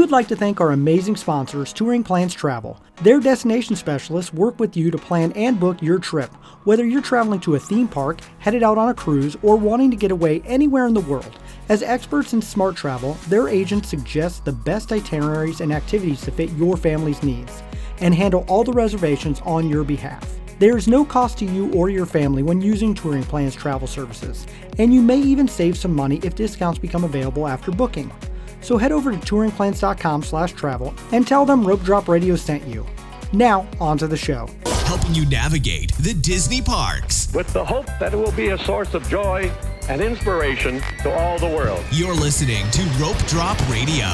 would like to thank our amazing sponsors, Touring Plans Travel. Their destination specialists work with you to plan and book your trip, whether you're traveling to a theme park, headed out on a cruise, or wanting to get away anywhere in the world. As experts in smart travel, their agents suggest the best itineraries and activities to fit your family's needs, and handle all the reservations on your behalf. There is no cost to you or your family when using Touring Plans Travel services, and you may even save some money if discounts become available after booking. So head over to touringplans.com/travel and tell them Rope Drop Radio sent you. Now, on to the show. Helping you navigate the Disney parks. With the hope that it will be a source of joy and inspiration to all the world. You're listening to Rope Drop Radio.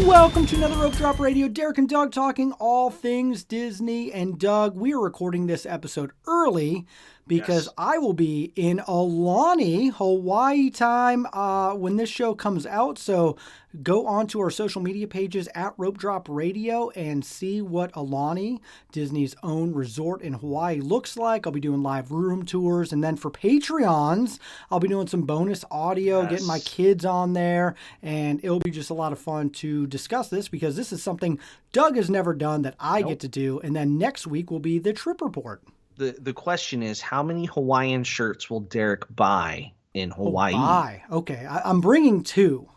Welcome to another Rope Drop Radio. Derek and Doug talking all things Disney. And Doug, we are recording this episode early because I will be in Aulani, Hawaii time when this show comes out. So go on to our social media pages at Rope Drop Radio and see what Aulani, Disney's own resort in Hawaii, looks like. I'll be doing live room tours. And then for Patreons, I'll be doing some bonus audio, getting my kids on there. And it'll be just a lot of fun to discuss this because this is something Doug has never done that I get to do. And then next week will be the trip report. The question is, how many Hawaiian shirts will Derek buy in Hawaii? Okay, I'm bringing 2.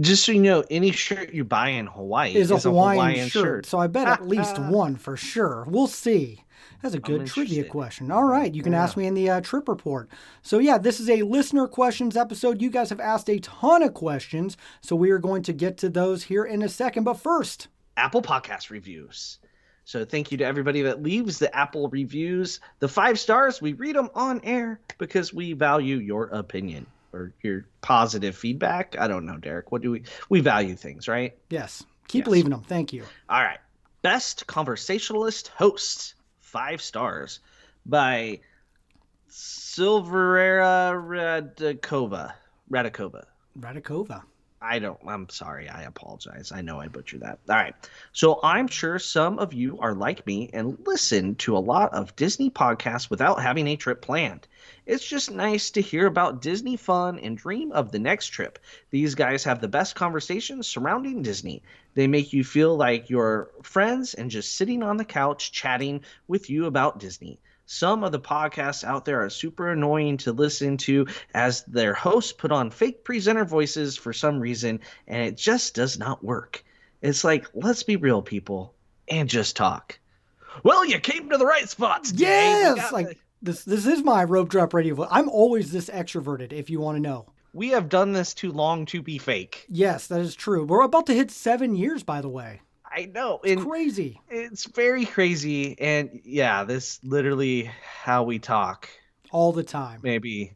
Just so you know, any shirt you buy in Hawaii is a Hawaiian shirt. So I bet at least one for sure. We'll see. That's a good trivia question. All right, you can ask me in the trip report. So yeah, this is a listener questions episode. You guys have asked a ton of questions, so we are going to get to those here in a second. But first, Apple Podcast reviews. So thank you to everybody that leaves the Apple reviews. The 5 stars, we read them on air because we value your opinion or your positive feedback. I don't know, Derek. What do we value things, right? Yes. Keep leaving them. Thank you. All right. Best conversationalist host, 5 stars by Silverera Radikova. I'm sorry. I apologize. I know I butchered that. All right. So I'm sure some of you are like me and listen to a lot of Disney podcasts without having a trip planned. It's just nice to hear about Disney fun and dream of the next trip. These guys have the best conversations surrounding Disney. They make you feel like you're friends and just sitting on the couch chatting with you about Disney. Some of the podcasts out there are super annoying to listen to as their hosts put on fake presenter voices for some reason, and it just does not work. It's like, let's be real, people, and just talk. Well, you came to the right spots, Dave. Yes! This is my Rope Drop Radio. I'm always this extroverted, if you want to know. We have done this too long to be fake. Yes, that is true. We're about to hit 7 years, by the way. I know. It's crazy. It's very crazy. And yeah, this literally how we talk. All the time. Maybe.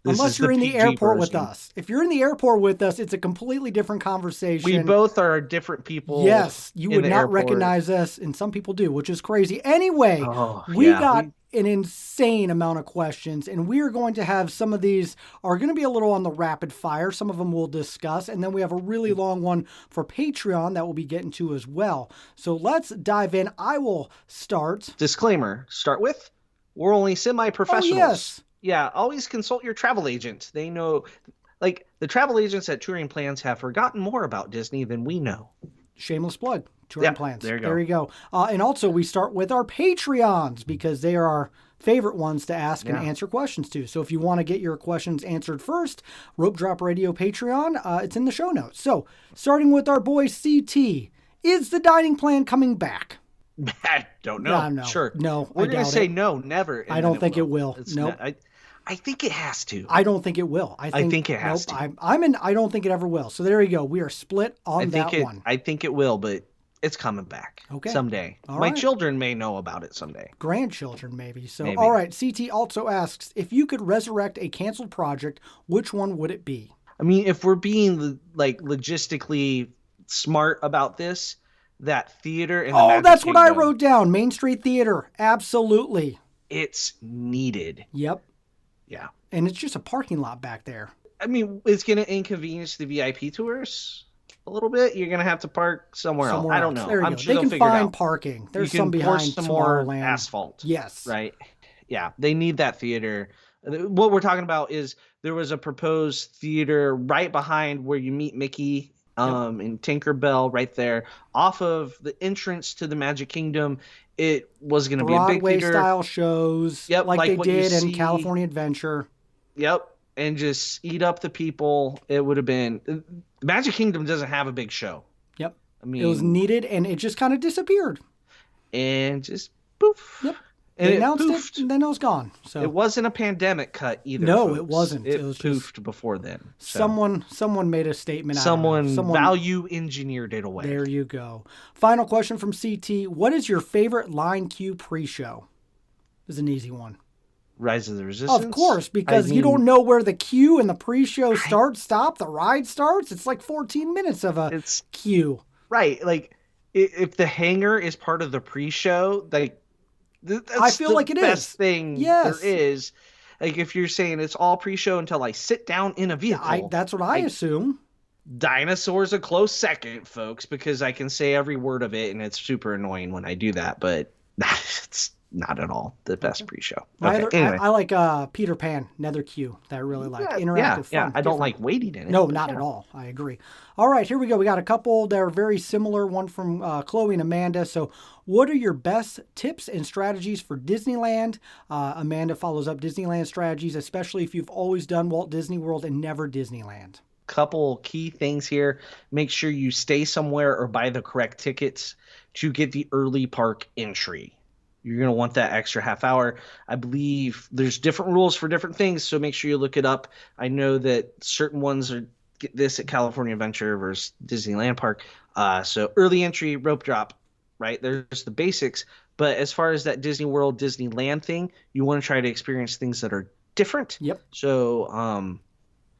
Unless you're in the airport with us. If you're in the airport with us, it's a completely different conversation. We both are different people. Yes, you would not recognize us, and some people do, which is crazy. Anyway, we got an insane amount of questions, and we are going to have some of these are going to be a little on the rapid fire. Some of them we'll discuss, and then we have a really long one for Patreon that we'll be getting to as well. So let's dive in. I will start. Disclaimer, start with, we're only semi-professionals. Oh, yes. Yeah, always consult your travel agent. They know, like, the travel agents at Touring Plans have forgotten more about Disney than we know. Shameless plug. Touring Plans. There you go. And also, we start with our Patreons because they are our favorite ones to ask and answer questions to. So if you want to get your questions answered first, Rope Drop Radio Patreon, it's in the show notes. So starting with our boy CT, is the dining plan coming back? I don't know. No. Sure. No, we're going to say no, never. I don't think it will. No. I think it has to. I don't think it will. I think it has to. I don't think it ever will. So there you go. We are split on that one. I think it will, but it's coming back. Okay. Someday. My children may know about it someday. Grandchildren, maybe. So, maybe. All right. CT also asks, if you could resurrect a canceled project, which one would it be? I mean, if we're being like logistically smart about this, that theater in the Magic that's Kingdom, what I wrote down. Main Street Theater. Absolutely. It's needed. Yep. Yeah. And it's just a parking lot back there. I mean, it's going to inconvenience the VIP tours a little bit. You're going to have to park somewhere else. I don't know. I'm sure they can find parking. There's some behind some more Tomorrowland. Asphalt. Yes. Right. Yeah. They need that theater. What we're talking about is there was a proposed theater right behind where you meet Mickey in Tinkerbell right there off of the entrance to the Magic Kingdom. It was going to be a big Broadway theater. style shows, Yep, like they like what you did in see. California Adventure. Yep, and just eat up the people. It would have been. Magic Kingdom doesn't have a big show. Yep. I It was mean, needed, and it just kind of disappeared. and just poof. Yep. And They it announced it, poofed. and then it was gone. So It wasn't a pandemic cut either. no, folks. it wasn't. It It was poofed just before then. So someone made a statement. I don't know. someone value engineered it away. There you go. Final question from CT. What is your favorite line queue pre-show? This is an easy one. Rise of the Resistance. Of course, because you don't know where the queue and the pre-show starts, stop, the ride starts. It's like 14 minutes of a queue. Right. Like if the hangar is part of the pre-show, like that's I feel like it is. best thing Yes. there is. Like if you're saying it's all pre-show until I sit down in a vehicle. That's what I assume. Dinosaur's a close second, folks, because I can say every word of it and it's super annoying when I do that, but it's not at all the best pre-show. Okay, anyway. I like Peter Pan, another queue that I really like. Interactive, fun. I don't like waiting in it. No, not at all. I agree. All right, here we go. We got a couple that are very similar, one from Chloe and Amanda. So what are your best tips and strategies for Disneyland? Amanda follows up Disneyland strategies, especially if you've always done Walt Disney World and never Disneyland. Couple key things here. Make sure you stay somewhere or buy the correct tickets to get the early park entry. You're going to want that extra half hour. I believe there's different rules for different things, so make sure you look it up. I know that certain ones are get this at California Adventure versus Disneyland Park. So early entry, rope drop, right? There's the basics. But as far as that Disney World, Disneyland thing, you want to try to experience things that are different. Yep. So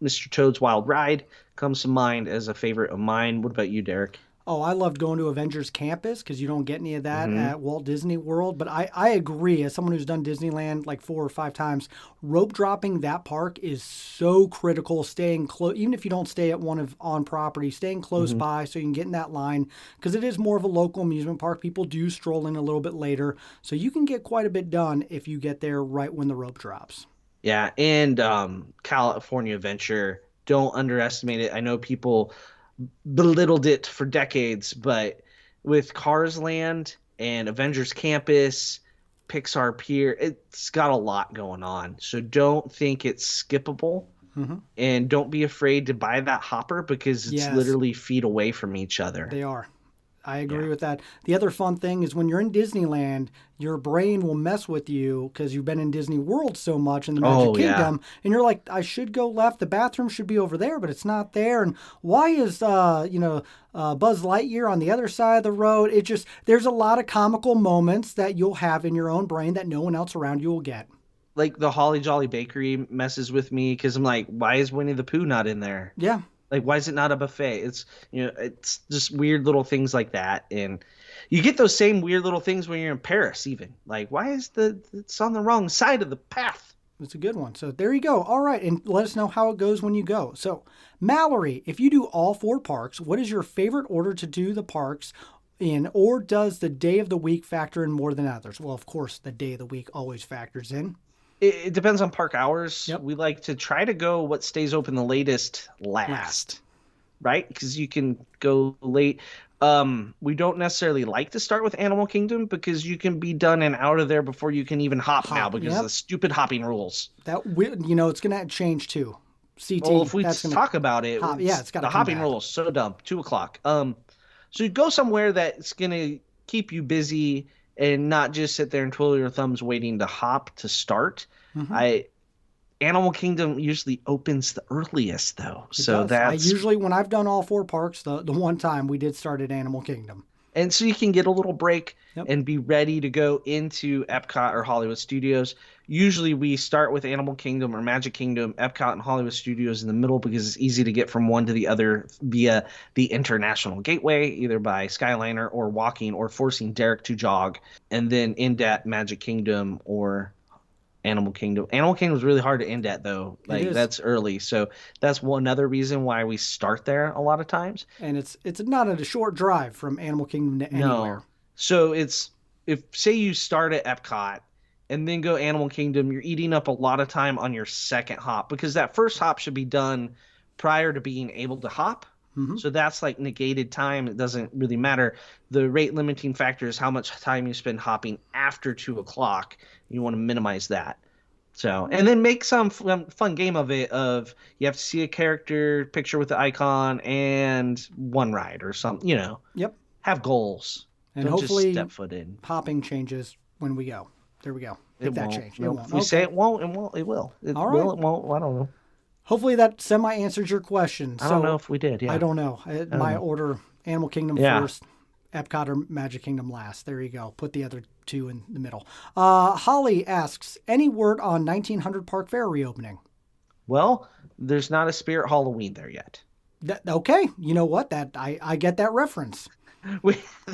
Mr. Toad's Wild Ride comes to mind as a favorite of mine. What about you, Derek? Oh, I loved going to Avengers Campus because you don't get any of that at Walt Disney World. But I agree, as someone who's done Disneyland like 4 or 5 times, rope dropping that park is so critical. Staying close, even if you don't stay at one of on property, staying close by so you can get in that line because it is more of a local amusement park. People do stroll in a little bit later, so you can get quite a bit done if you get there right when the rope drops. Yeah, and California Adventure, don't underestimate it. I know people belittled it for decades, but with Cars Land and Avengers Campus, Pixar Pier, it's got a lot going on. So don't think it's skippable, and don't be afraid to buy that hopper because it's literally feet away from each other. They are. I agree with that. The other fun thing is when you're in Disneyland, your brain will mess with you because you've been in Disney World so much in the Magic Kingdom, and you're like, I should go left. The bathroom should be over there, but it's not there. And why is Buzz Lightyear on the other side of the road? There's a lot of comical moments that you'll have in your own brain that no one else around you will get. Like the Holly Jolly Bakery messes with me because I'm like, why is Winnie the Pooh not in there? Yeah. Like, why is it not a buffet? It's just weird little things like that. And you get those same weird little things when you're in Paris even. Like, why is it's on the wrong side of the path? It's a good one. So there you go. All right. And let us know how it goes when you go. So Mallory, if you do all 4 parks, what is your favorite order to do the parks in, or does the day of the week factor in more than others? Well, of course, the day of the week always factors in. It depends on park hours. Yep. We like to try to go what stays open the latest last. Right? Because you can go late. We don't necessarily like to start with Animal Kingdom because you can be done and out of there before you can even hop now because of the stupid hopping rules. It's going to change too. CT. Well, if we talk about it, it's got the hopping rules so dumb. 2:00. So you go somewhere that's going to keep you busy and not just sit there and twiddle your thumbs waiting to hop to start. Animal Kingdom usually opens the earliest though. When I've done all 4 parks, the one time we did start at Animal Kingdom. And so you can get a little break and be ready to go into Epcot or Hollywood Studios. Usually we start with Animal Kingdom or Magic Kingdom, Epcot and Hollywood Studios in the middle because it's easy to get from one to the other via the International Gateway, either by Skyliner or walking or forcing Derek to jog, and then end at Magic Kingdom or Animal Kingdom. Animal Kingdom is really hard to end at though. That's early. So that's one other reason why we start there a lot of times. And it's not a short drive from Animal Kingdom to anywhere. No. So if say you start at Epcot and then go Animal Kingdom, you're eating up a lot of time on your second hop because that first hop should be done prior to being able to hop. So that's like negated time. It doesn't really matter. The rate limiting factor is how much time you spend hopping after 2 o'clock. You want to minimize that. So, and then make some fun game of it. Of you have to see a character picture with the icon and one ride or something. Yep. Have goals. And Don't hopefully just step foot in. hopping changes when we go. There we go. Make that change. No, It won't. if we say it won't, it will. It All will, right. it won't. I don't know. Hopefully that semi answers your question. I don't know if we did. Yeah. I don't know. My order: Animal Kingdom first, Epcot or Magic Kingdom last. There you go. Put the other two in the middle. Holly asks, any word on 1900 Park Fair reopening? Well, there's not a Spirit Halloween there yet. Okay. You know what? I get that reference.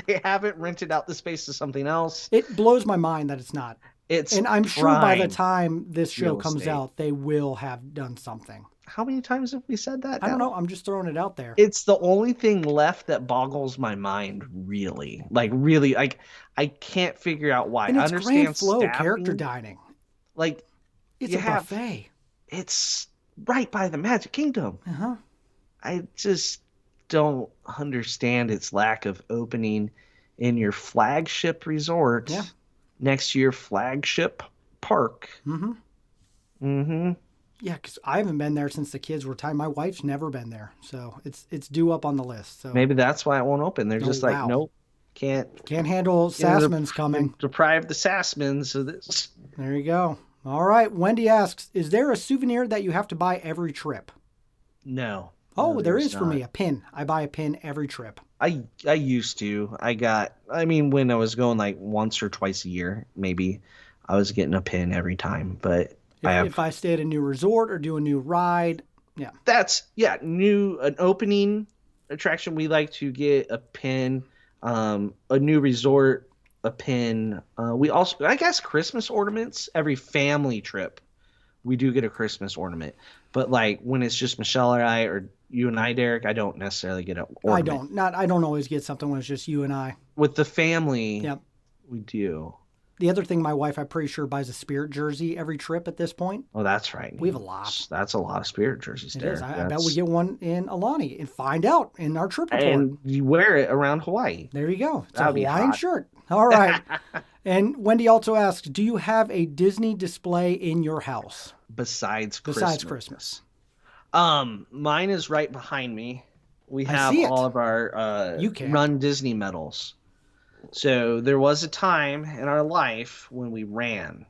They haven't rented out the space to something else. It blows my mind that it's not. And I'm sure by the time this show comes out, they will have done something. How many times have we said that? I don't know. I'm just throwing it out there. It's the only thing left that boggles my mind, really. Really. I can't figure out why. And I it's understand Grand Flow staffing. character dining. Like, it's a buffet. It's right by the Magic Kingdom. Uh-huh. I just don't understand its lack of opening in your flagship resort. Yeah. Next to your flagship park. Mm-hmm. Mm-hmm. Yeah, because I haven't been there since the kids were tiny. My wife's never been there, so it's due up on the list. So maybe that's why it won't open. They're just like, nope, can't handle Sassman's coming. Deprive the Sassmans of this. There you go. All right. Wendy asks, is there a souvenir that you have to buy every trip? No. Oh, no, there is not. For me, a pin. I buy a pin every trip. I used to. When I was going like once or twice a year, maybe I was getting a pin every time. But if I stay at a new resort or do a new ride, yeah. An opening attraction, we like to get a pin. A new resort, a pin. We also, I guess, Christmas ornaments. Every family trip, we do get a Christmas ornament. But like when it's just Michelle or I, or you and I, Derek, I don't necessarily get an ornament. I don't always get something when it's just you and I. With the family, yep, we do. The other thing, my wife, I'm pretty sure, buys a Spirit jersey every trip at this point. Oh, that's right. We have a lot. That's a lot of Spirit jerseys, It Derek. is. I bet we get one in Alani and find out in our trip report. And you wear it around Hawaii. There you go. It's That'd a Hawaiian shirt. All right. And Wendy also asks, do you have a Disney display in your house? Besides Christmas. Mine is right behind me. We have all of our Run Disney medals. So there was a time in our life when we ran.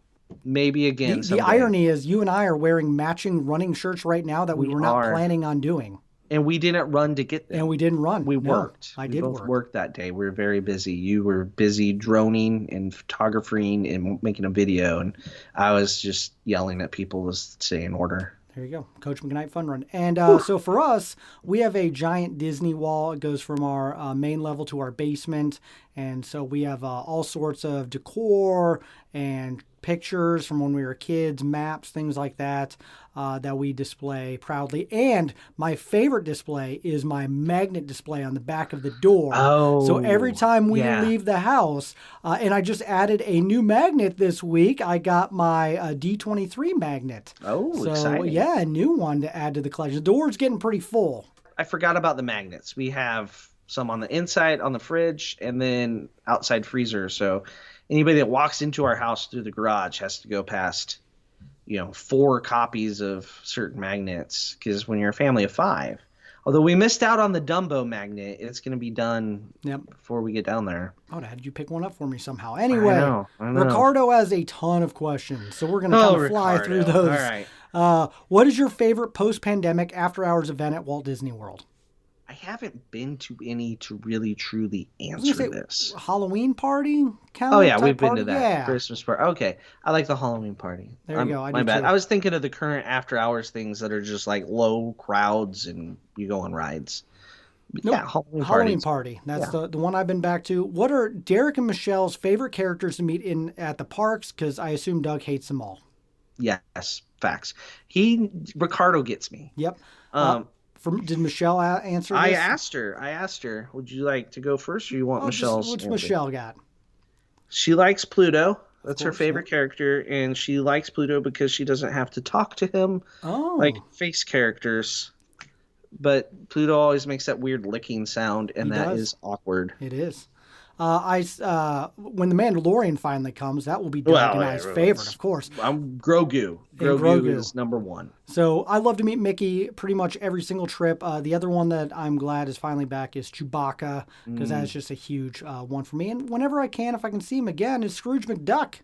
Maybe again. The irony is you and I are wearing matching running shirts right now that we were not planning on doing. And we didn't run to get them. And we didn't run. We worked. I we did both work. Worked that day. We were very busy. You were busy droning and photographing and making a video. And I was just yelling at people to stay in order. There you go. Coach McKnight Fun Run. And so for us, we have a giant Disney wall. It goes from our main level to our basement. And so we have all sorts of decor and pictures from when we were kids, maps, things like that, that we display proudly. And my favorite display is my magnet display on the back of the door. Oh, so every time we leave the house, and I just added a new magnet this week. I got my D23 magnet. Oh, so, exciting. Yeah, a new one to add to the collection. The door's getting pretty full. I forgot about the magnets. We have some on the inside on the fridge and then outside freezer. So anybody that walks into our house through the garage has to go past, 4 copies of certain magnets. Because when you're a family of 5, although we missed out on the Dumbo magnet, it's going to be done before we get down there. Oh, Dad, you pick one up for me somehow? Anyway, I know. Ricardo has a ton of questions, so we're going to kind of fly through those. All right. What is your favorite post-pandemic after-hours event at Walt Disney World? I haven't been to any to really truly answer this. Halloween party? Oh yeah, we've been party? to that. Yeah. Christmas party. Okay, I like the Halloween party. There you go. My bad. I was thinking of the current after hours things that are just like low crowds and you go on rides. Nope. Yeah, Halloween party. That's the one I've been back to. What are Derek and Michelle's favorite characters to meet at the parks? Because I assume Doug hates them all. Yes, facts. Ricardo gets me. Yep. Did Michelle answer this? I asked her, would you like to go first or you want Michelle's What's answer? Michelle got? She likes Pluto. That's her favorite character. And she likes Pluto because she doesn't have to talk to him like face characters. but Pluto always makes that weird licking sound, and He that does. is awkward. It is. When the Mandalorian finally comes, that will be Doug Well, and yeah, I's favorite, of course. I'm Grogu. And Grogu Grogu. is number one. So I love to meet Mickey pretty much every single trip. The other one that I'm glad is finally back is Chewbacca, because that's just a huge one for me. And whenever I can, if I can see him again, is Scrooge McDuck.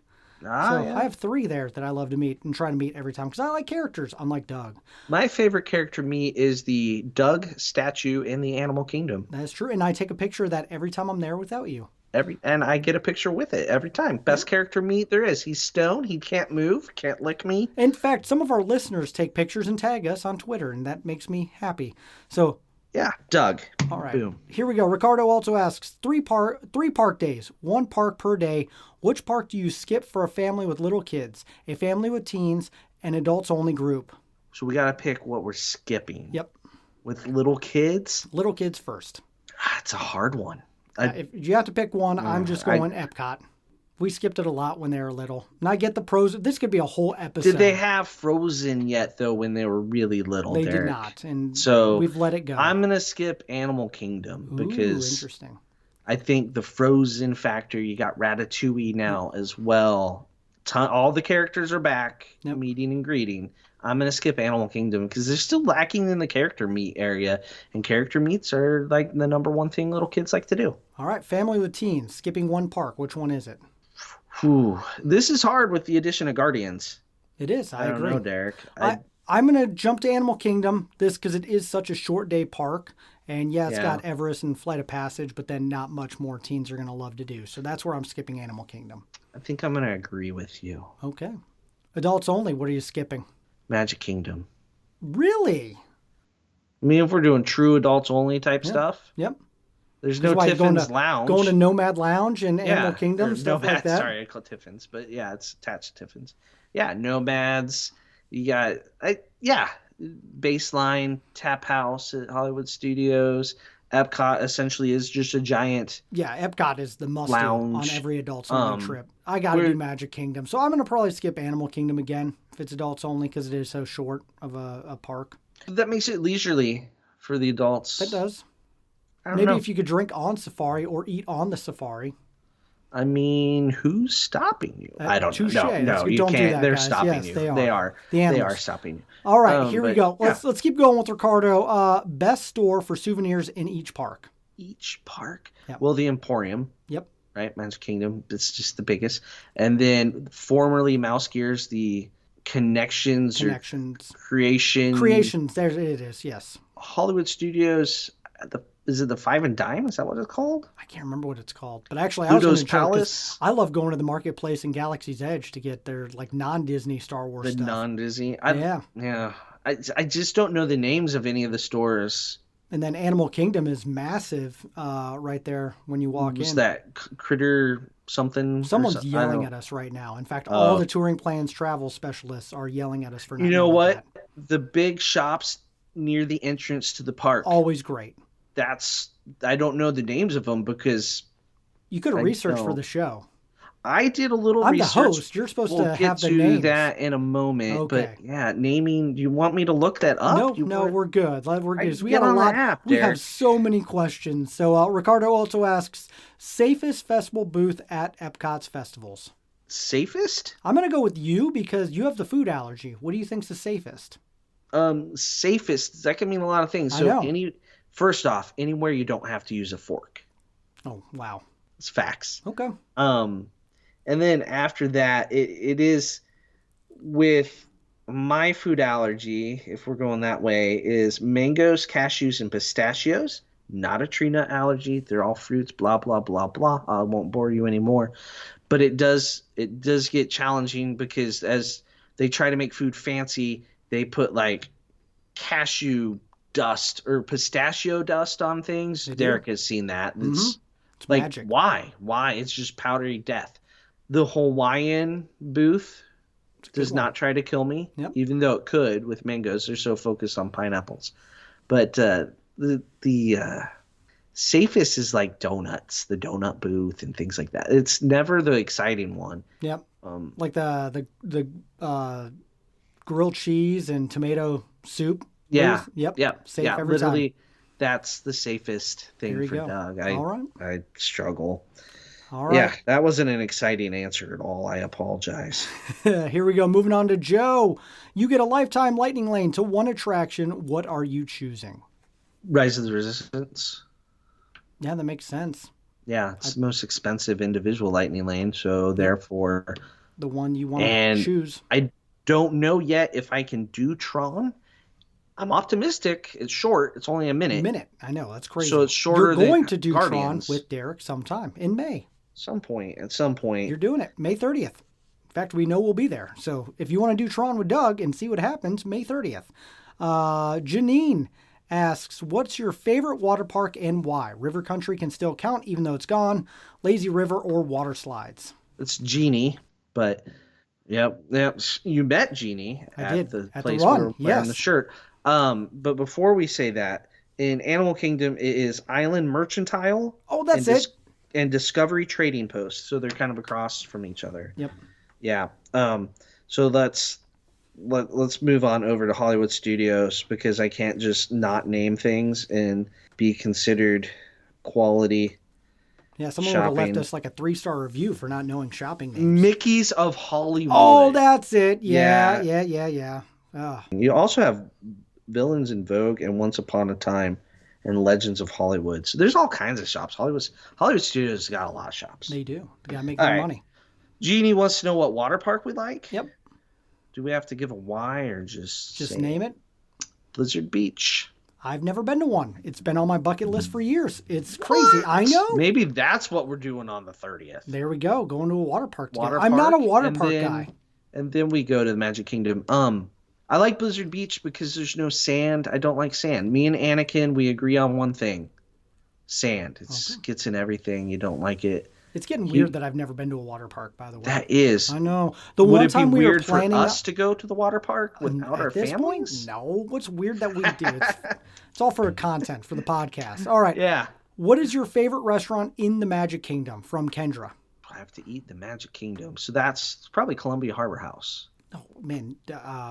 So Yeah. I have 3 there that I love to meet and try to meet every time because I like characters, unlike Doug. My favorite character meet is the Doug statue in the Animal Kingdom. That is true. And I take a picture of that every time I'm there without you. And I get a picture with it every time. Best character meet there is. He's stone. He can't move. Can't lick me. In fact, some of our listeners take pictures and tag us on Twitter, and that makes me happy. So, Yeah, Doug. all right. Boom. Here we go. Ricardo also asks, three park days, 1 park per day. Which park do you skip for a family with little kids, a family with teens, an adults only group? So we gotta pick what we're skipping. Yep. With little kids, Little kids first. it's a hard one. If you have to pick one, I'm just going Epcot. We skipped it a lot when they were little. And I get the pros. This could be a whole episode. Did they have Frozen yet though when they were really little? They Derek? did not. And So we've let it go. I'm gonna skip Animal Kingdom Ooh, because interesting. I think the Frozen factor. You got Ratatouille now as well. All the characters are back, Yep. meeting and greeting. I'm gonna skip Animal Kingdom because they're still lacking in the character meet area, and character meets are like the number one thing little kids like to do. All right, family with teens, skipping 1 park. Which one is it? Whew. This is hard with the addition of Guardians. It is. I don't agree. know, Derek. I'm going to jump to Animal Kingdom, this because it is such a short day park. And yeah, it's got Everest and Flight of Passage, but then not much more teens are going to love to do. So that's where I'm skipping Animal Kingdom. I think I'm gonna agree with you. Okay. Adults only, what are you skipping? Magic Kingdom. Really? I mean, if we're doing true adults only type stuff, Yep. there's no Why, Tiffin's Lounge. Going to Nomad Lounge and Animal Kingdom, or stuff like Nomads, that? Sorry, I call it Tiffin's, but yeah, it's attached to Tiffin's. Yeah, Nomads. You got, Baseline, Tap House at Hollywood Studios. Epcot essentially is just a giant. Yeah, Epcot is the must-do Lounge. on every adults only trip. I got to do Magic Kingdom. So I'm going to probably skip Animal Kingdom again if it's adults only because it is so short of a park. That makes it leisurely for the adults. It does. I don't Maybe know. if you could drink on safari or eat on the safari. I mean, who's stopping you? I don't touche. know. That's No, good. you Don't do can't. that, They're guys. stopping Yes, you. they are. They are. The They animals. are stopping you. All right, here we but, go. yeah. Let's keep going with Ricardo. Best store for souvenirs in each park. Each park. Yep. Well, the Emporium, Yep. right? Magic Kingdom. It's just the biggest. And then formerly Mouse Gears, the Connections. Connections. Or Creation. Creations. There it is. Yes. Hollywood Studios. Is it the Five and Dime? Is that what it's called? I can't remember what it's called, but actually, I was Pluto's going to joke 'cause Palace. I love going to the marketplace in Galaxy's Edge to get their like non-Disney Star Wars The stuff. non-Disney. Yeah. Yeah. I just don't know the names of any of the stores. And then Animal Kingdom is massive right there when you walk Was in. that Critter something? Someone's yelling at us right now. In fact, all the touring plans travel specialists are yelling at us for not You know knowing what? that. The big shops near the entrance to the park. Always great. I don't know the names of them because You could have researched for don't. the show. I did a little I'm research. the host. You're supposed We'll to get have the to names. that in a moment. Okay. But yeah, naming. Do you want me to look that up? No, we're good. We're good. We get got a on the lot. app, We Derek. have so many questions. So Ricardo also asks, safest festival booth at Epcot's festivals. Safest? I'm gonna go with you because you have the food allergy. What do you think's the safest? Safest. That can mean a lot of things. I So know. first off, anywhere you don't have to use a fork. Oh wow. It's facts. Okay. And then after that, it is with my food allergy, if we're going that way, is mangoes, cashews, and pistachios. Not a tree nut allergy. They're all fruits, blah, blah, blah, blah. I won't bore you anymore. But it does get challenging because as they try to make food fancy, they put like cashew dust or pistachio dust on things. They do. Derek has seen that. It's Like, magic. why? Why? It's just powdery death. The Hawaiian booth does one. not try to kill me, Yep. even though it could with mangoes. They're so focused on pineapples. But the safest is like donuts, the donut booth and things like that. It's never the exciting one. Yep. Like the grilled cheese and tomato soup Yeah. Yep. Yep. Safe Yeah. every Literally, that's the safest There thing you for go. Doug. All right. I struggle. All Yeah, right. that wasn't an exciting answer at all. I apologize. Here we go. Moving on to Joe. You get a lifetime lightning lane to one attraction. What are you choosing? Rise of the Resistance. Yeah, that makes sense. Yeah, it's the most expensive individual lightning lane, so therefore, The one you want to and choose. I don't know yet if I can do Tron. I'm optimistic. It's short. It's only a minute. I know. That's crazy. So it's You're shorter going than to do Tron Guardians. with Derek sometime in May. At some point. You're doing it May 30th. In fact, we know we'll be there. So if you want to do Tron with Doug and see what happens, May 30th. Janine asks, what's your favorite water park and why? River Country can still count even though it's gone. Lazy River or water slides? It's Genie, but yep. You met Genie I at did. the At place the run, where we're wearing the yes. shirt. But before we say that, in Animal Kingdom, it is Island Mercantile. Oh, that's and it. And Discovery Trading Post, so they're kind of across from each other. Yep. Yeah. So let's move on over to Hollywood Studios because I can't just not name things and be considered quality. Yeah, someone would have left shopping. us like a 3-star review for not knowing shopping names. Mickey's of Hollywood. Oh, that's it. Yeah. Yeah. Oh. You also have Villains in Vogue and Once Upon a Time and Legends of Hollywood. So there's all kinds of shops. Hollywood Studios got a lot of shops. They do. They got to make All their right. money. Jeannie wants to know what water park we like. Yep. Do we have to give a why or just say name it? Blizzard Beach. I've never been to one. It's been on my bucket list for years. It's crazy. I know. Maybe that's what we're doing on the 30th. There we go. Going to a water park together. I'm not a water park guy. And then we go to the Magic Kingdom. I like Blizzard Beach because there's no sand. I don't like sand. Me and Anakin, we agree on one thing. Sand. It gets in everything. You don't like it. It's getting weird that I've never been to a water park, by the way. That is. I know. The Would one it time be we were weird for planning us to go to the water park without our at this families? Point, no. What's weird that we do? It's all for content for the podcast. All right. Yeah. What is your favorite restaurant in the Magic Kingdom from Kendra? I have to eat the Magic Kingdom. So that's probably Columbia Harbor House. Oh, man.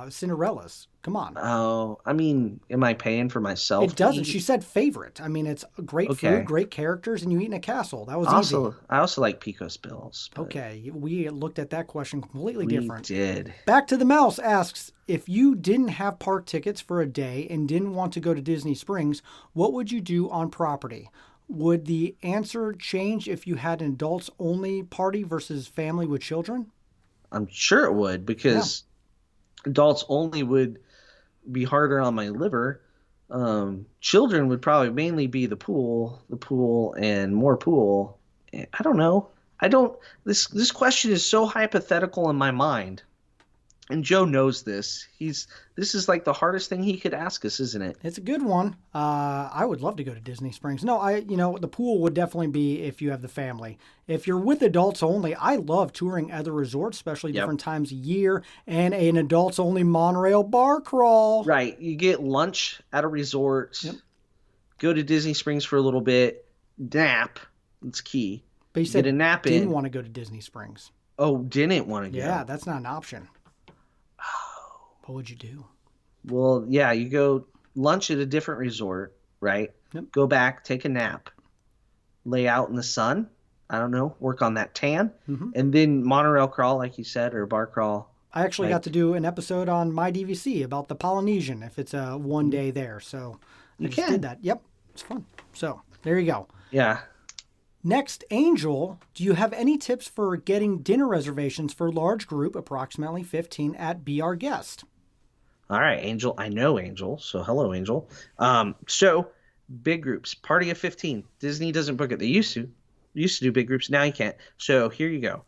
Cinderella's. Come on. Oh, I mean, am I paying for myself? It doesn't. She said favorite. I mean, it's great food, great characters, and you eat in a castle. That was easy. I also like Pecos Bills. Okay, we looked at that question completely different. We did. Back to the Mouse asks, if you didn't have park tickets for a day and didn't want to go to Disney Springs, what would you do on property? Would the answer change if you had an adults-only party versus family with children? I'm sure it would because adults only would be harder on my liver. Children would probably mainly be the pool, and more pool. I don't know. This question is so hypothetical in my mind. And Joe knows this. This is like the hardest thing he could ask us, isn't it? It's a good one. I would love to go to Disney Springs. No, the pool would definitely be if you have the family. If you're with adults only, I love touring other resorts, especially different times of year, and an adults only monorail bar crawl. Right. You get lunch at a resort, go to Disney Springs for a little bit, nap. It's key. But you said get a nap didn't want to go to Disney Springs. Oh, didn't want to go. Yeah, that's not an option. What would you do? Well, yeah, you go lunch at a different resort, right? Yep. Go back, take a nap, lay out in the sun. I don't know, work on that tan, and then monorail crawl, like you said, or bar crawl. I actually got to do an episode on my DVC about the Polynesian if it's a one day there. So I just did that. Yep, it's fun. So there you go. Yeah. Next, Angel, do you have any tips for getting dinner reservations for large group, approximately 15, at Be Our Guest? All right, Angel. I know Angel, so hello, Angel. So big groups, party of 15. Disney doesn't book it. They used to do big groups. Now you can't. So here you go.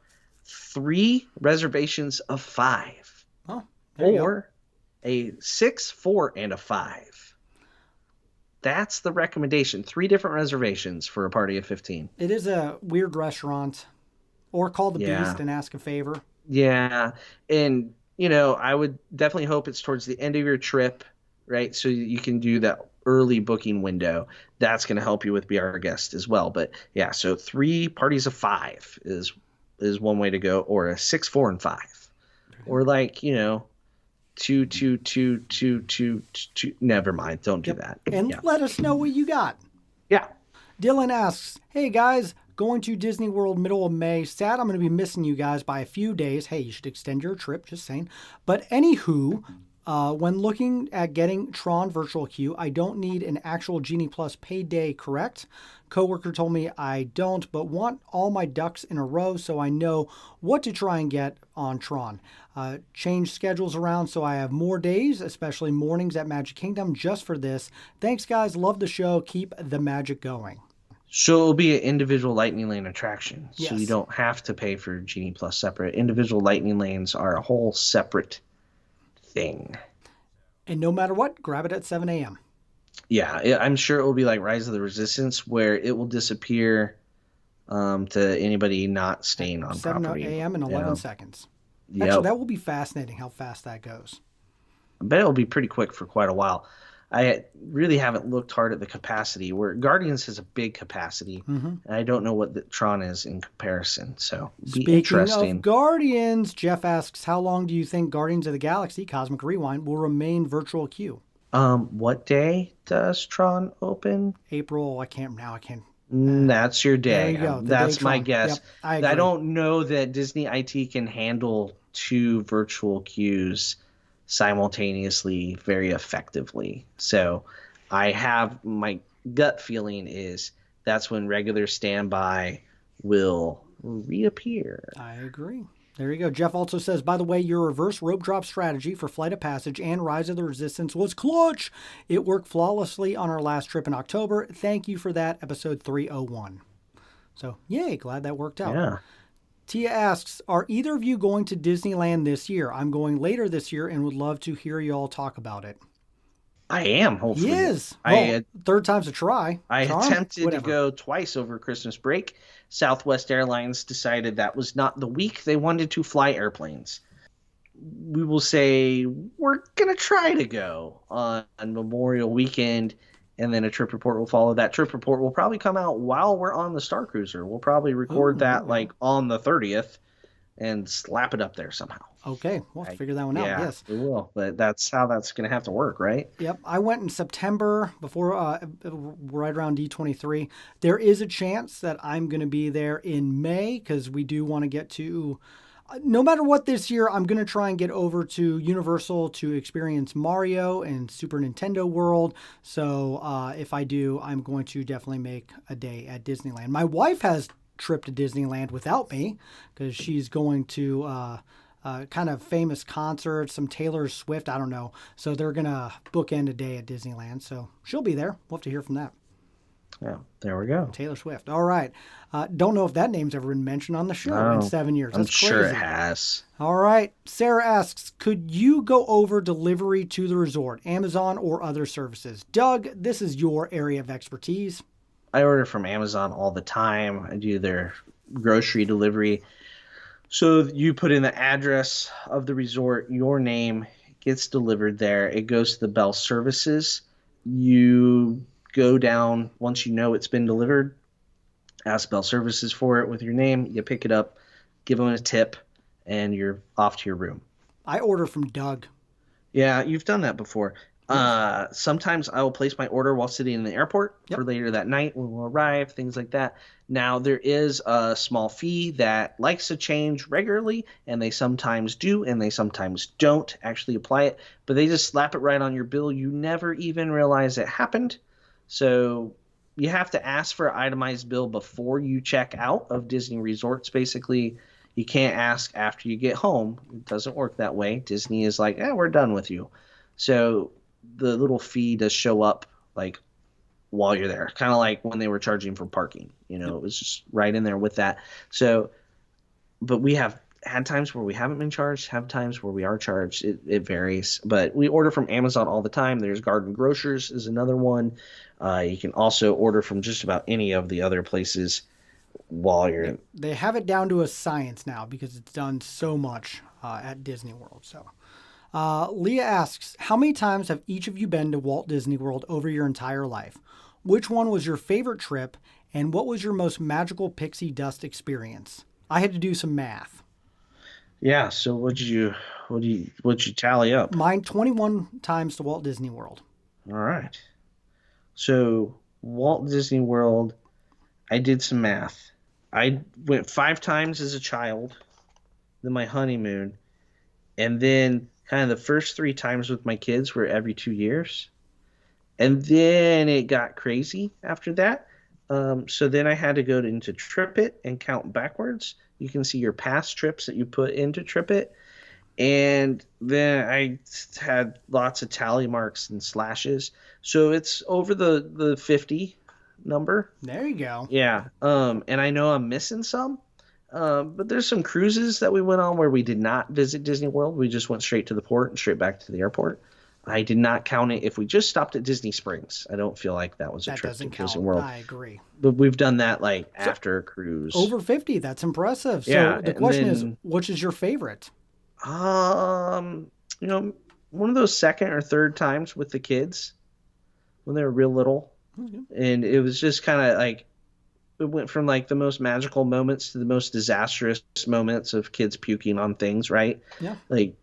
3 reservations of 5. Oh, there you or a 6, 4, and a 5. That's the recommendation. 3 different reservations for a party of 15. It is a weird restaurant. Or call the Beast and ask a favor. Yeah. And, I would definitely hope it's towards the end of your trip, right? So you can do that early booking window. That's going to help you with Be Our Guest as well. But yeah, so 3 parties of 5 is one way to go, or a 6, 4, and 5. Or two. Never mind. Don't do that. And Yeah. let us know what you got. Yeah. Dylan asks, hey guys, going to Disney World middle of May. Sad I'm going to be missing you guys by a few days. Hey, you should extend your trip, just saying. But anywho, when looking at getting Tron Virtual Queue, I don't need an actual Genie Plus paid day, correct? Coworker told me I don't, but want all my ducks in a row so I know what to try and get on Tron. Change schedules around so I have more days, especially mornings at Magic Kingdom, just for this. Thanks, guys. Love the show. Keep the magic going. So it'll be an individual Lightning Lane attraction. So Yes. you don't have to pay for Genie Plus separate. Individual Lightning Lanes are a whole separate thing. And no matter what, grab it at 7 a.m. Yeah, I'm sure it will be like Rise of the Resistance, where it will disappear to anybody not staying on 7 property. a.m. in 11 seconds. Yep. Actually, that will be fascinating how fast that goes. I bet it'll be pretty quick for quite a while. I really haven't looked hard at the capacity. Where Guardians has a big capacity, and I don't know what the Tron is in comparison. So be Speaking interesting. of Guardians, Jeff asks, how long do you think Guardians of the Galaxy Cosmic Rewind will remain virtual queue? What day does Tron open? April, I can't. That's your day. There you go, the That's day my Tron. guess. Yep, I agree. I don't know that Disney IT can handle 2 virtual queues simultaneously very effectively. So I have my gut feeling is that's when regular standby will reappear. I agree. There you go. Jeff also says, by the way, your reverse rope drop strategy for Flight of Passage and Rise of the Resistance was clutch. It worked flawlessly on our last trip in October. Thank you for that, episode 301. So, yay, glad that worked out. Yeah. Tia asks, are either of you going to Disneyland this year? I'm going later this year and would love to hear you all talk about it. I am, hopefully. He is. Well, third time's a try. I Charm? attempted Whatever. to go twice over Christmas break. Southwest Airlines decided that was not the week they wanted to fly airplanes. We will say we're going to try to go on Memorial Weekend, and then a trip report will follow. That trip report will probably come out while we're on the Star Cruiser. We'll probably record that like on the 30th and slap it up there somehow. Okay, we'll have to figure that one out. Yeah, Yes. we will. But that's how that's going to have to work, right? Yep, I went in September before, right around D23. There is a chance that I'm going to be there in May because we do want to get to, no matter what this year, I'm going to try and get over to Universal to experience Mario and Super Nintendo World. So if I do, I'm going to definitely make a day at Disneyland. My wife has trip to Disneyland without me because she's going to kind of famous concerts, some Taylor Swift, I don't know. So they're going to bookend a day at Disneyland. So she'll be there. We'll have to hear from that. Yeah, there we go. Taylor Swift. All right. Don't know if that name's ever been mentioned on the show in 7 years. I'm That's sure crazy. it has. All right. Sarah asks, could you go over delivery to the resort, Amazon or other services? Doug, this is your area of expertise. I order from Amazon all the time. I do their grocery delivery. So you put in the address of the resort, your name, it gets delivered there. It goes to the Bell Services. You go down once you know it's been delivered, ask Bell Services for it with your name. You pick it up, give them a tip, and you're off to your room. I order from Doug. Yeah, you've done that before. Sometimes I will place my order while sitting in the airport for later that night when we'll arrive, things like that. Now, there is a small fee that likes to change regularly, and they sometimes do, and they sometimes don't actually apply it, but they just slap it right on your bill. You never even realize it happened. So you have to ask for an itemized bill before you check out of Disney resorts. Basically, you can't ask after you get home. It doesn't work that way. Disney is like, we're done with you. So the little fee does show up like while you're there, kind of like when they were charging for parking. You know, it was just right in there with that. So, but we have had times where we haven't been charged, have times where we are charged. It varies, but we order from Amazon all the time. There's Garden Grocers is another one. You can also order from just about any of the other places while you're. They have it down to a science now because it's done so much at Disney World. So. Leah asks, how many times have each of you been to Walt Disney World over your entire life? Which one was your favorite trip, and what was your most magical pixie dust experience? I had to do some math. Yeah. So what'd you tally up? Mine 21 times to Walt Disney World. All right. So Walt Disney World, I did some math. I went 5 times as a child, then my honeymoon, and then kind of the first 3 times with my kids were every 2 years. And then it got crazy after that. So then I had to go into TripIt and count backwards. You can see your past trips that you put into TripIt. And then I had lots of tally marks and slashes. So it's over the 50 number. There you go. Yeah. And I know I'm missing some. But there's some cruises that we went on where we did not visit Disney World. We just went straight to the port and straight back to the airport. I did not count it if we just stopped at Disney Springs. I don't feel like that was a That trip to doesn't count. Disney World. I agree. But we've done that like after a cruise. Over 50, that's impressive. So Yeah, the and question is, then- which is your favorite? You know, one of those second or third times with the kids when they were real little. And it was just kind of like it went from like the most magical moments to the most disastrous moments of kids puking on things, right? Yeah. Like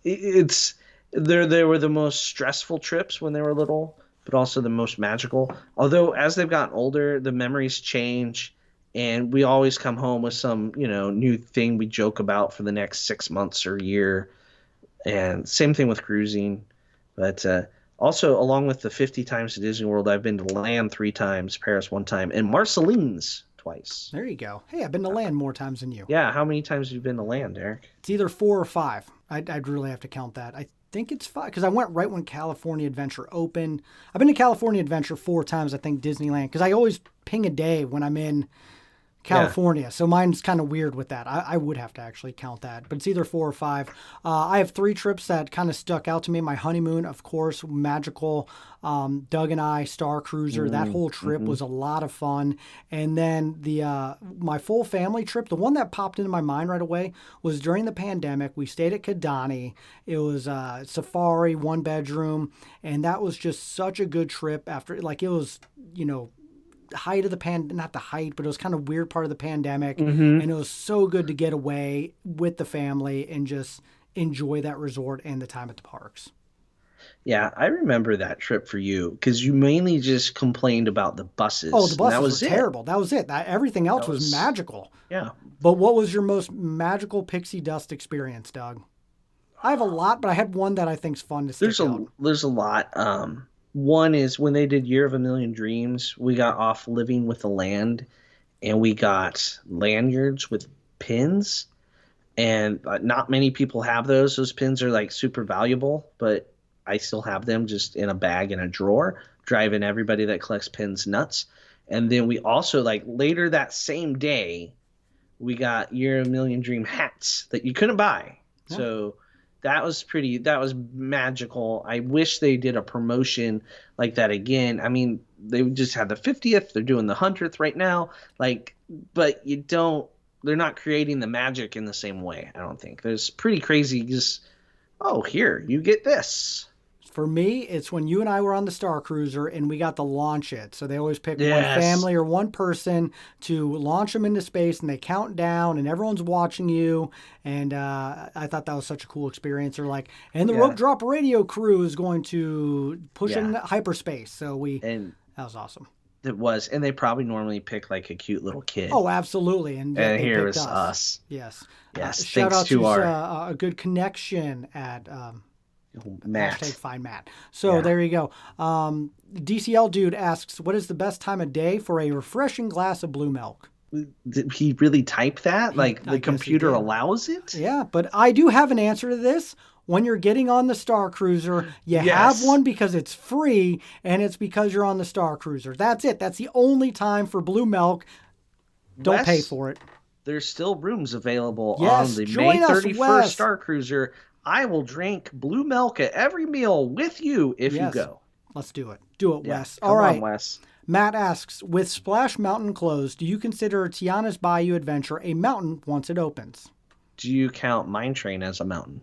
it's they were the most stressful trips when they were little, but also the most magical. Although as they've gotten older, the memories change, and we always come home with some new thing we joke about for the next 6 months or year. And same thing with cruising, but also along with the 50 times to Disney World, I've been to Land 3 times, Paris 1 time, and Marceline's twice. There you go. Hey, I've been to Land more times than you. Yeah, how many times have you been to Land, Eric? It's either 4 or 5. I'd really have to count that. I think it's 5 because I went right when California Adventure opened. I've been to California Adventure 4 times, I think Disneyland, because I always ping a day when I'm in California. So mine's kind of weird with that. I would have to actually count that, but it's either 4 or 5. I have 3 trips that kind of stuck out to me. My honeymoon, of course, magical. Doug and I, Star Cruiser. That whole trip was a lot of fun. And then my full family trip, the one that popped into my mind right away was during the pandemic. We stayed at Kidani. It was safari, 1 bedroom, and that was just such a good trip. After it was height of the not the height, but it was kind of weird part of the pandemic, and it was so good to get away with the family and just enjoy that resort and the time at the parks. Yeah, I remember that trip for you because you mainly just complained about the buses. Oh, the and buses that was were it. terrible. That was it. Everything else That was was- magical. Yeah. But what was your most magical pixie dust experience, Doug? I have a lot, but I had one that I think's fun to stick out. There's a lot. One is when they did Year of a Million Dreams, we got off Living with the Land, and we got lanyards with pins, and not many people have those. Those pins are like super valuable, but I still have them just in a bag in a drawer, driving everybody that collects pins nuts. And then we also later that same day, we got Year of a Million Dream hats that you couldn't buy. Yeah. So that was magical. I wish they did a promotion like that again. I mean, they just had the 50th. They're doing the 100th right now. But they're not creating the magic in the same way, I don't think. There's pretty crazy just, oh, here, you get this. For me, it's when you and I were on the Star Cruiser and we got to launch it. So they always pick one Yes. family or one person to launch them into space, and they count down, and everyone's watching you. And I thought that was such a cool experience. Or and the Yeah. Rope Drop Radio crew is going to push Yeah. in hyperspace. So And that was awesome. it was, and they probably normally pick a cute little kid. Oh, absolutely. And yet and they here picked was us. Yes. Yes, Shout thanks out to our a good connection at Matt. Hashtag find Matt. So Yeah. there you go. DCL dude asks, what is the best time of day for a refreshing glass of blue milk? Did he really type that? I The guess he computer did. allows it? Yeah, but I do have an answer to this. When you're getting on the Star Cruiser, you Yes. have one because it's free, and it's because you're on the Star Cruiser. That's it. That's the only time for blue milk. Don't Wes, pay for it. There's still rooms available Yes, on the join May us, 31st Wes. Star Cruiser. I will drink blue milk at every meal with you if Yes. you go. Let's do it. Do it, Yeah, Wes. come All right. on, Wes. Matt asks, with Splash Mountain closed, do you consider Tiana's Bayou Adventure a mountain once it opens? Do you count Mine Train as a mountain?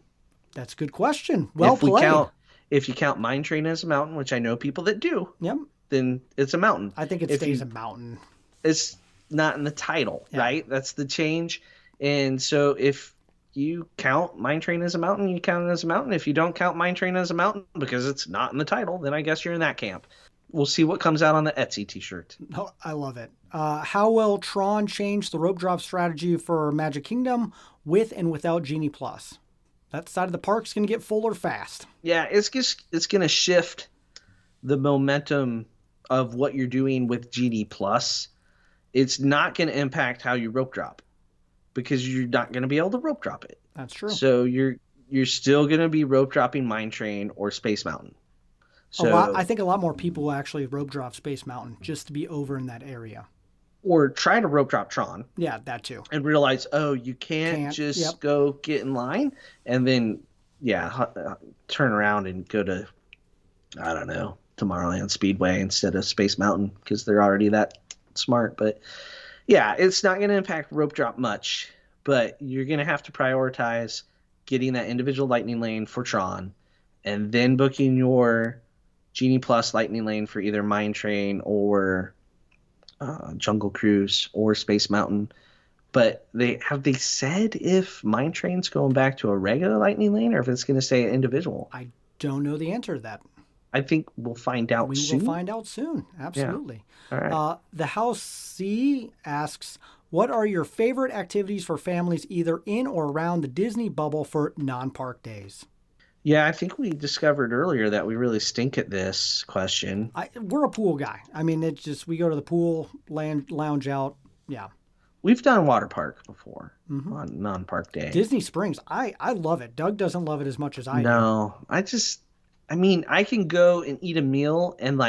That's a good question. Well if we played. if you count Mine Train as a mountain, which I know people that do, Yep. then it's a mountain. I think it If stays you- a mountain. It's not in the title, Yeah. right? That's the change. And so if you count Mine Train as a mountain, you count it as a mountain. If you don't count Mine Train as a mountain because it's not in the title, then I guess you're in that camp. We'll see what comes out on the Etsy t-shirt. Oh, I love it. How will Tron change the rope drop strategy for Magic Kingdom with and without Genie Plus? That side of the park's going to get fuller fast. Yeah, it's going to shift the momentum of what you're doing with Genie Plus. It's not going to impact how you rope drop because you're not going to be able to rope drop it. That's true. So you're still going to be rope dropping Mine Train or Space Mountain. So I think a lot more people will actually rope drop Space Mountain just to be over in that area. Or try to rope drop Tron. Yeah, that too. And realize, oh, you can't just go get in line and then, turn around and go to, I don't know, Tomorrowland Speedway instead of Space Mountain because they're already that smart. But yeah, it's not going to impact rope drop much, but you're going to have to prioritize getting that individual lightning lane for Tron and then booking your Genie Plus lightning lane for either Mine Train or Jungle Cruise or Space Mountain. But they said if Mine Train's going back to a regular lightning lane or if it's going to stay individual? I don't know the answer to that. I think we'll find out soon. We will find out soon. Absolutely. Yeah. All right. The House C asks, what are your favorite activities for families either in or around the Disney bubble for non-park days? Yeah, I think we discovered earlier that we really stink at this question. We're a pool guy. I mean, it's just we go to the pool, lounge out. Yeah. We've done water park before on non-park day. Disney Springs, I love it. Doug doesn't love it as much as I do. No, I can go and eat a meal and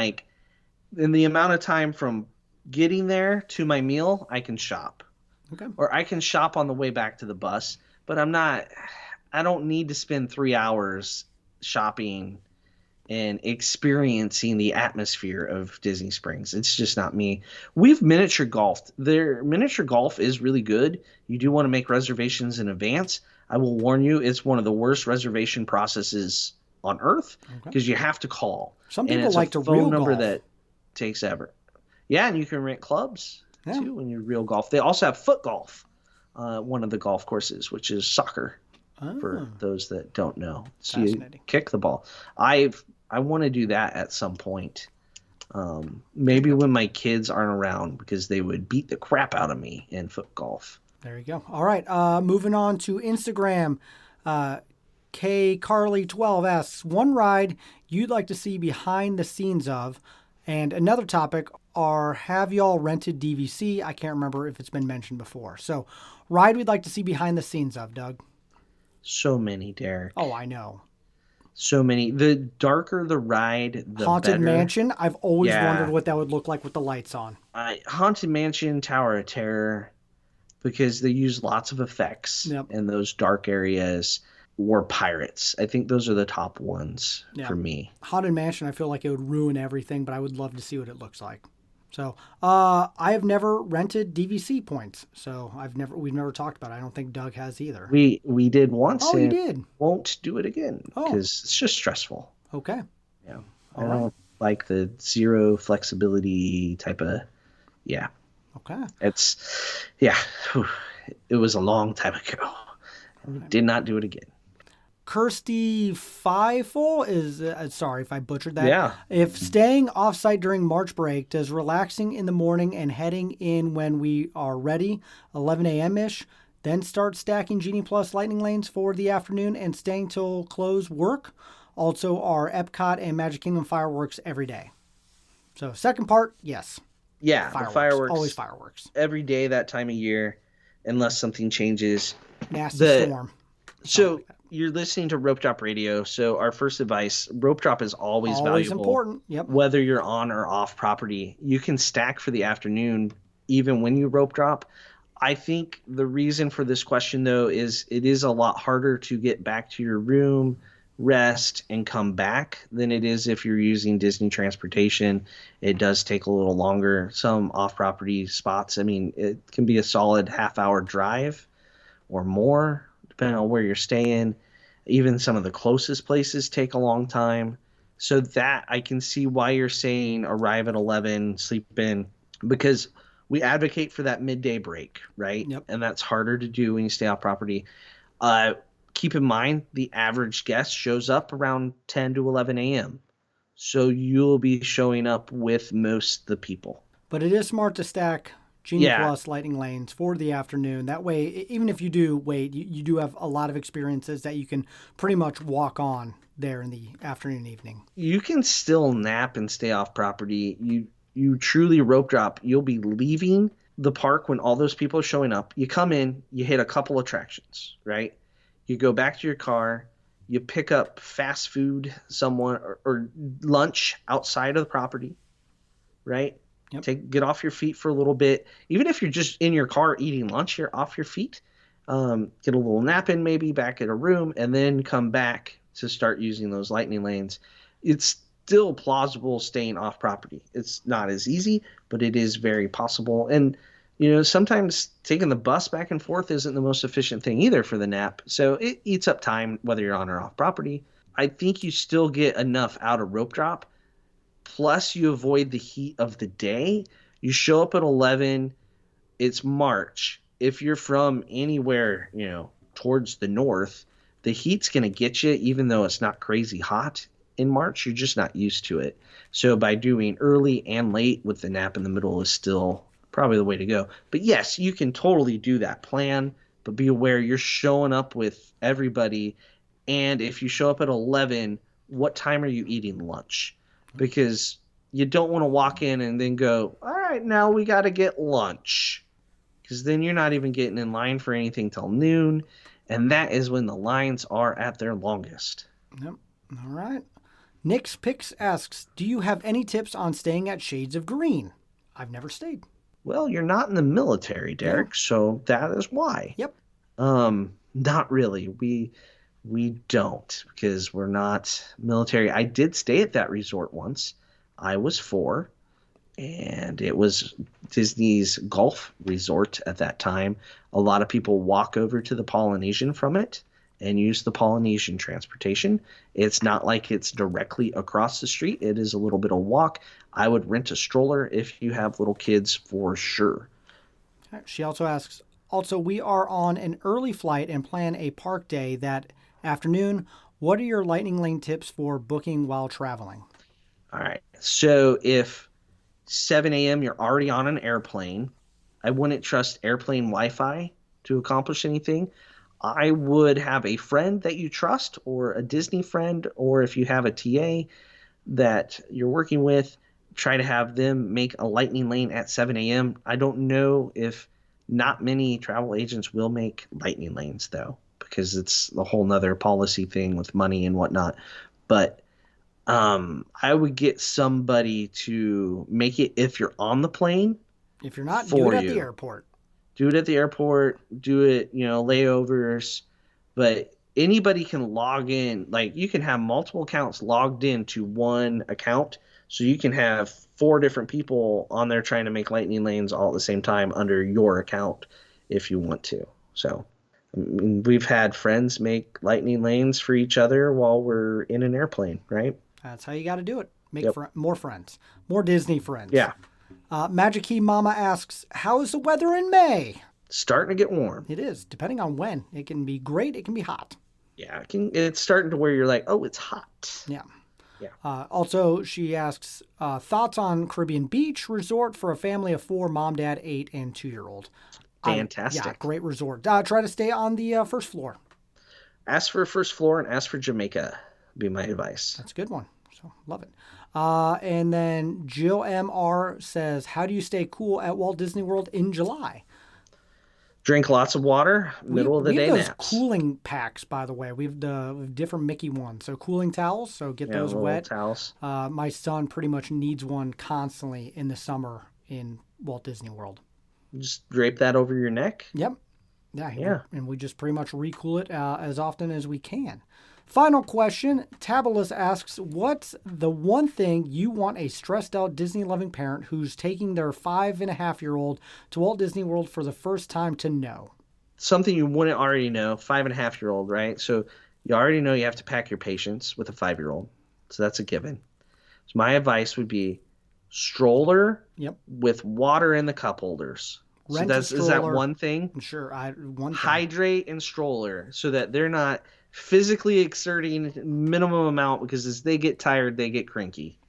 in the amount of time from getting there to my meal, I can shop. Okay. Or I can shop on the way back to the bus, but I don't need to spend 3 hours shopping and experiencing the atmosphere of Disney Springs. It's just not me. We've miniature golfed. Their miniature golf is really good. You do want to make reservations in advance. I will warn you, it's one of the worst reservation processes on earth because you have to call. Some people like to real phone number golf. that takes ever. Yeah, and you can rent clubs too when you real golf. They also have foot golf, one of the golf courses, which is soccer. For those that don't know, so you kick the ball. I want to do that at some point. Maybe when my kids aren't around because they would beat the crap out of me in foot golf. There you go. All right. Moving on to Instagram. K Carly 12 asks, one ride you'd like to see behind the scenes of, and another topic are have y'all rented DVC? I can't remember if it's been mentioned before. So, ride we'd like to see behind the scenes of, Doug. So many, Derek. Oh, I know. So many. The darker the ride, the Haunted better. Mansion. I've always wondered what that would look like with the lights on. Haunted Mansion, Tower of Terror, because they use lots of effects in those dark areas. Or Pirates. I think those are the top ones for me. Haunted Mansion, I feel like it would ruin everything, but I would love to see what it looks like. So, I have never rented DVC points, so we've never talked about it. I don't think Doug has either. We did once. Oh, you did? Won't do it again because it's just stressful. Okay. Yeah. I don't like the zero flexibility type of. Yeah. Okay. It's it was a long time ago. We did not do it again. Kirsty Feifel is, sorry if I butchered that. Yeah. If staying offsite during March break, does relaxing in the morning and heading in when we are ready, 11 a.m.-ish, then start stacking Genie Plus lightning lanes for the afternoon and staying till close work? Also, are Epcot and Magic Kingdom fireworks every day? So, second part, yes. Yeah, fireworks. Always fireworks. Every day that time of year, unless something changes. Nasty storm. So you're listening to Rope Drop Radio. So our first advice, rope drop is always valuable. Important. Yep. Whether you're on or off property, you can stack for the afternoon even when you rope drop. I think the reason for this question, though, is it is a lot harder to get back to your room, rest, and come back than it is if you're using Disney transportation. It does take a little longer. Some off-property spots, I mean, it can be a solid half-hour drive or more, depending on where you're staying. Even some of the closest places take a long time. So that I can see why you're saying arrive at 11, sleep in, because we advocate for that midday break, right? Yep. And that's harder to do when you stay off property. Keep in mind the average guest shows up around 10 to 11 a.m. So you'll be showing up with most of the people. But it is smart to stack Genie Yeah. Plus lightning lanes for the afternoon. That way, even if you do wait, you do have a lot of experiences that you can pretty much walk on there in the afternoon, evening. You can still nap and stay off property. You truly rope drop. You'll be leaving the park when all those people are showing up. You come in, you hit a couple attractions, right? You go back to your car, you pick up fast food or lunch outside of the property, right? Yep. Get off your feet for a little bit. Even if you're just in your car eating lunch, you're off your feet. Get a little nap in maybe back at a room, and then come back to start using those lightning lanes. It's still plausible staying off property. It's not as easy, but it is very possible. And sometimes taking the bus back and forth isn't the most efficient thing either for the nap. So it eats up time whether you're on or off property. I think you still get enough out of rope drop. Plus you avoid the heat of the day. You show up at 11. It's March. If you're from anywhere, towards the north, the heat's going to get you, even though it's not crazy hot in March. You're just not used to it. So by doing early and late with the nap in the middle is still probably the way to go. But yes, you can totally do that plan, but be aware you're showing up with everybody. And if you show up at 11, what time are you eating lunch? Because you don't want to walk in and then go, all right, now we got to get lunch. Because then you're not even getting in line for anything till noon. And that is when the lines are at their longest. Yep. All right. Nick's Picks asks, do you have any tips on staying at Shades of Green? I've never stayed. Well, you're not in the military, Derek, so that is why. Yep. Not really. We don't, because we're not military. I did stay at that resort once. I was 4, and it was Disney's golf resort at that time. A lot of people walk over to the Polynesian from it and use the Polynesian transportation. It's not like it's directly across the street. It is a little bit of walk. I would rent a stroller if you have little kids for sure. She also asks, we are on an early flight and plan a park day that afternoon. What are your lightning lane tips for booking while traveling? All right. So if 7 a.m. you're already on an airplane, I wouldn't trust airplane Wi-Fi to accomplish anything. I would have a friend that you trust, or a Disney friend, or if you have a TA that you're working with, try to have them make a lightning lane at 7 a.m. I don't know if not many travel agents will make lightning lanes, though, because it's a whole nother policy thing with money and whatnot. But I would get somebody to make it if you're on the plane. If you're not, do it at the airport. Do it at the airport. Do it, layovers. But anybody can log in. Like, you can have multiple accounts logged into one account. So you can have 4 different people on there trying to make lightning lanes all at the same time under your account if you want to. So we've had friends make lightning lanes for each other while we're in an airplane, right? That's how you got to do it. Make more friends. More Disney friends. Yeah. Magic Key Mama asks, how is the weather in May? Starting to get warm. It is, depending on when. It can be great. It can be hot. Yeah, it's starting to where you're like, oh, it's hot. Yeah. Yeah. Also, she asks, thoughts on Caribbean Beach Resort for a family of 4, mom, dad, 8, and 2-year-old. Fantastic. Yeah, great resort. Try to stay on the first floor. Ask for first floor and ask for Jamaica, be my advice. That's a good one. So, love it. And then Jill M.R. says, how do you stay cool at Walt Disney World in July? Drink lots of water, middle of the day naps. We have naps. those cooling packs, by the way. We have different Mickey ones. So cooling towels, so get those wet. Towels. My son pretty much needs one constantly in the summer in Walt Disney World. Just drape that over your neck. Yep. Yeah. And we just pretty much recool it as often as we can. Final question. Tabalus asks, what's the one thing you want a stressed out Disney loving parent who's taking their 5.5-year-old to Walt Disney World for the first time to know? Something you wouldn't already know, 5.5-year-old, right? So you already know you have to pack your patience with a 5-year-old. So that's a given. So my advice would be stroller Yep. with water in the cup holders. Rent So a is that stroller. one thing? Sure. One thing. Hydrate and stroller so that they're not physically exerting minimum amount, because as they get tired, they get cranky.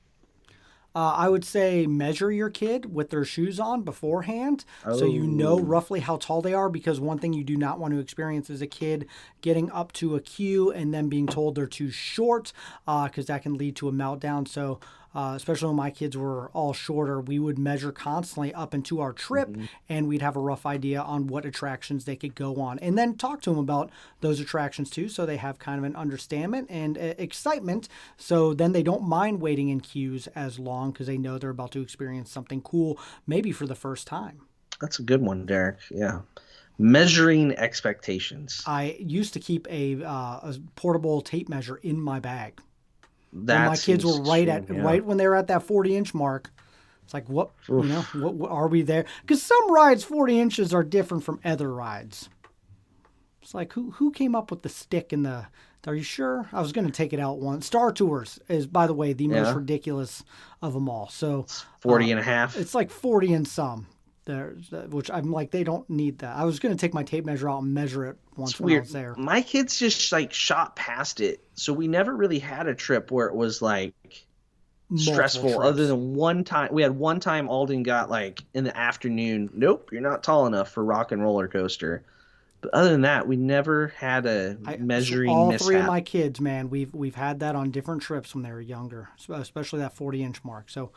I would say measure your kid with their shoes on beforehand so you know Oh. roughly how tall they are, because one thing you do not want to experience is a kid getting up to a queue and then being told they're too short, because that can lead to a meltdown. So especially when my kids were all shorter, we would measure constantly up into our trip, and we'd have a rough idea on what attractions they could go on, and then talk to them about those attractions too, so they have kind of an understanding and excitement. So then they don't mind waiting in queues as long because they know they're about to experience something cool, maybe for the first time. That's a good one, Derek. Yeah. Measuring expectations. I used to keep a portable tape measure in my bag. That When my kids were seems extreme, yeah. right when they were at that 40-inch mark. It's like, what are we there? Because some rides 40 inches are different from other rides. It's like, who came up with the stick and the? Are you sure? I was going to take it out once. Star Tours is, by the way, the most ridiculous of them all. So 40 and a half. It's like 40 and some. Which I'm like, they don't need that. I was going to take my tape measure out and measure it once when I was there. My kids just like shot past it, so we never really had a trip where it was like stressful. Other than one time, we had one time Alden got like in the afternoon. Nope, you're not tall enough for Rock and Roller Coaster. But other than that, we never had a measuring all mishap. 3 of my kids, man, we've had that on different trips when they were younger, especially that 40-inch mark. So.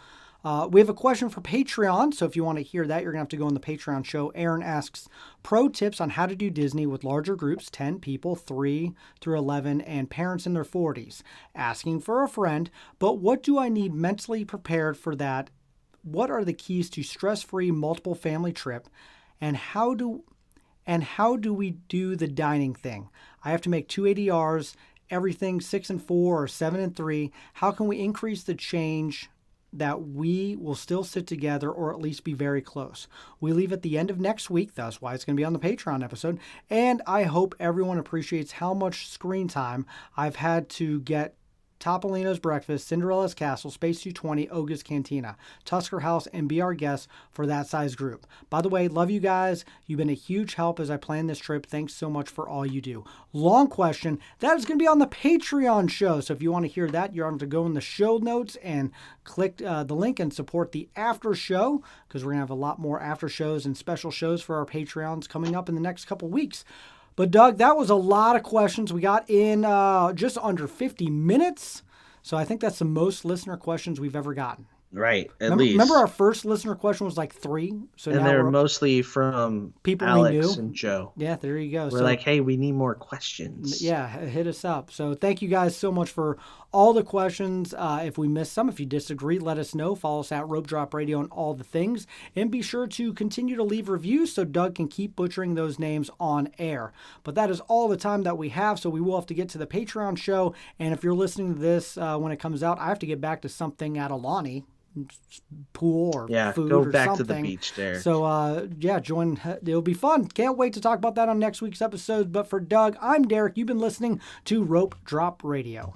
We have a question for Patreon, so if you want to hear that, you're going to have to go on the Patreon show. Aaron asks, pro tips on how to do Disney with larger groups, 10 people, 3 through 11, and parents in their 40s. Asking for a friend, but what do I need mentally prepared for that? What are the keys to stress-free multiple family trip? And how do we do the dining thing? I have to make 2 ADRs, everything 6 and 4 or 7 and 3. How can we increase the change that we will still sit together or at least be very close? We leave at the end of next week. That's why it's going to be on the Patreon episode. And I hope everyone appreciates how much screen time I've had to get Topolino's Breakfast, Cinderella's Castle, Space 220, Oga's Cantina, Tusker House, and be our guests for that size group. By the way, love you guys. You've been a huge help as I plan this trip. Thanks so much for all you do. Long question. That is going to be on the Patreon show. So if you want to hear that, you're going to go in the show notes and click the link and support the after show, because we're going to have a lot more after shows and special shows for our Patreons coming up in the next couple weeks. But Doug, that was a lot of questions. We got in just under 50 minutes. So I think that's the most listener questions we've ever gotten. Right, least. Remember our first listener question was like 3? So and now they're mostly from people Alex we knew. And Joe. Yeah, there you go. We're like, hey, we need more questions. Yeah, hit us up. So thank you guys so much for all the questions. If we missed some, if you disagree, let us know. Follow us at Rope Drop Radio on all the things. And be sure to continue to leave reviews so Doug can keep butchering those names on air. But that is all the time that we have, so we will have to get to the Patreon show. And if you're listening to this when it comes out, I have to get back to something at Alani. Pool or food go or back something. To the beach there. So join. It'll be fun. Can't wait to talk about that on next week's episode. But for Doug, I'm Derek. You've been listening to Rope Drop Radio.